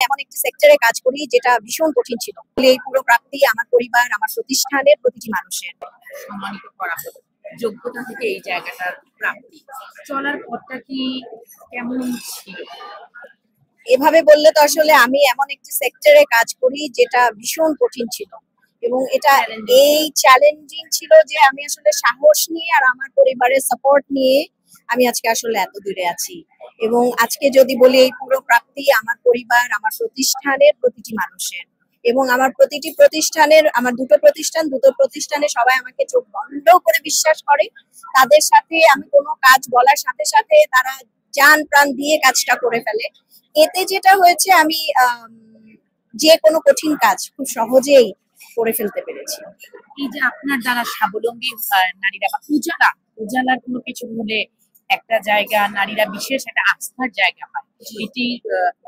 এমন একটি সেক্টরে কাজ করি যেটা ভীষণ কঠিন ছিল। এই পুরো প্রাপ্তি আমার পরিবার, আমার প্রতিষ্ঠানের প্রতিটি মানুষের। সম্মানিত করা হলো যোগ্যতা থেকে এই জায়গাটার প্রাপ্তি। চলার পথটা কি কেমন ছিল? এভাবে বললে তো আসলে আমি এমন একটি সেক্টরে কাজ করি যেটা ভীষণ কঠিন ছিল এবং এটা এই চ্যালেঞ্জিং ছিল যে আমি আসলে সাহস নিয়ে আর আমার পরিবারের সাপোর্ট নিয়ে আমি আজকে আসলে এত দূরে আছি। এবং আজকে যদি বলি এই পুরো প্রাপ্তি আমার পরিবার, আমার প্রতিষ্ঠানের প্রতিটি মানুষের। এবং আমার প্রতিটি প্রতিষ্ঠানের, আমার দুটো প্রতিষ্ঠানে সবাই আমাকে চোখ বন্ধ করে বিশ্বাস করে। তাদের সাথে আমি কোনো কাজ বলার সাথে সাথে তারা জান প্রাণ দিয়ে কাজটা করে ফেলে। এতে যেটা হয়েছে আমি যে কোনো কঠিন কাজ খুব সহজেই করে ফেলতে পেরেছি। এই যে আপনার দ্বারা স্বাবলম্বী নারীরা বা উজালার কোনো কিছু হলে একটা জায়গা নারীরা বিশেষ একটা আস্থার জায়গা পায়, এটি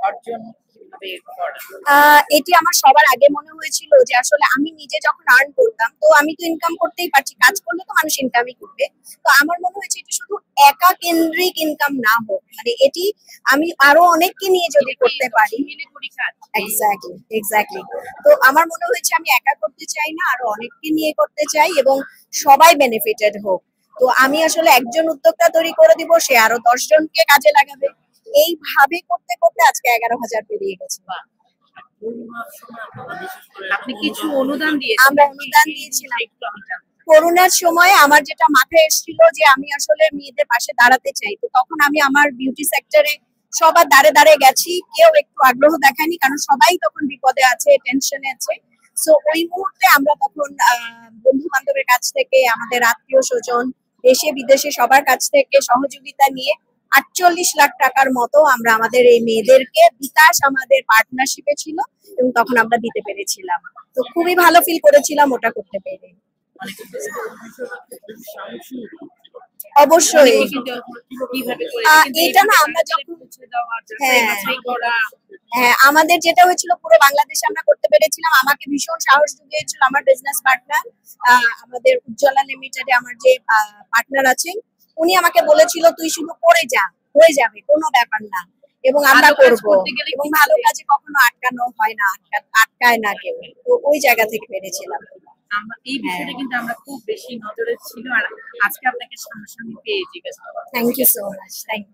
অর্জন কিভাবে করা? এটি আমার সবার আগে মনে হয়েছিল যে আসলে আমি নিজে যখন আর্ন করতাম তো আমি তো ইনকাম করতেই পারছি, কাজ করলে তো মানুষ ইনকামই করবে। তো আমার মনে হয়েছে এটি শুধু একা কেন্দ্রিক ইনকাম না হোক, মানে এটি আমি আরো অনেককে নিয়ে যদি করতে পারি। এক্স্যাক্টলি। তো আমার মনে হয়েছে আমি একা করতে চাই না, আরো অনেককে নিয়ে করতে চাই এবং সবাই বেনিফিটেড হোক। তো আমি আসলে একজন উদ্যোক্তা তৈরি করে দিব, সে আরো 10 জনকে কাজে লাগাবে। এইভাবে করতে করতে আজকে 11,000 পেরিয়ে গেছে। আপনি কিছু অনুদান দিয়েছেন? আমরা অনুদান দিয়েছিলাম। করোনার সময় আমার যেটা মাথায় এসেছিল যে আমি আসলে মেয়েদের পাশে দাঁড়াতে চাই, তো তখন আমি আমার বিউটি সেক্টরে সবার দাঁড়ে দাঁড়ে গেছি, কেউ একটু আগ্রহ দেখায়নি কারণ সবাই তখন বিপদে আছে, টেনশনে আছে। সো ওই মুহূর্তে আমরা তখন বন্ধু বান্ধবের কাছ থেকে, আমাদের আত্মীয় স্বজন, দেশে বিদেশে সবার কাছ থেকে সহযোগিতা নিয়ে 48 লাখ টাকার মতো আমরা আমাদের এই মেয়েদেরকে, বিকাশ আমাদের পার্টনারশিপে ছিল এবং তখন আমরা দিতে পেরেছিলাম। তো খুবই ভালো ফিল করেছিলাম ওটা করতে পেরে। অবশ্যই এটা না, আমরা যখন হ্যাঁ আমাদের যেটা হয়েছিল পুরো বাংলাদেশে আমরা করতে পেরেছিলাম। আমাকে ভীষণ সাহস জুগিয়েছিল আমার বিজনেস পার্টনার, আমাদের উজ্জ্বলা লিমিটেডে আমার যে পার্টনার আছেন, উনি আমাকে বলেছিল তুই শুধু করে যা, হয়ে যাবে, কোনো ব্যাপার না এবং আমরা করব। এবং ভালো কাজে কখনো আটকানো হয় না, আটকায় না কেউ। তো ওই জায়গা থেকে পেরেছিলাম। এই বিষয়টা কিন্তু আমরা খুব বেশি নজরে ছিল, আর আজকে আপনাকে সামনাসামনি পেয়ে জিজ্ঞেস করব। Thank you so much. Thank you.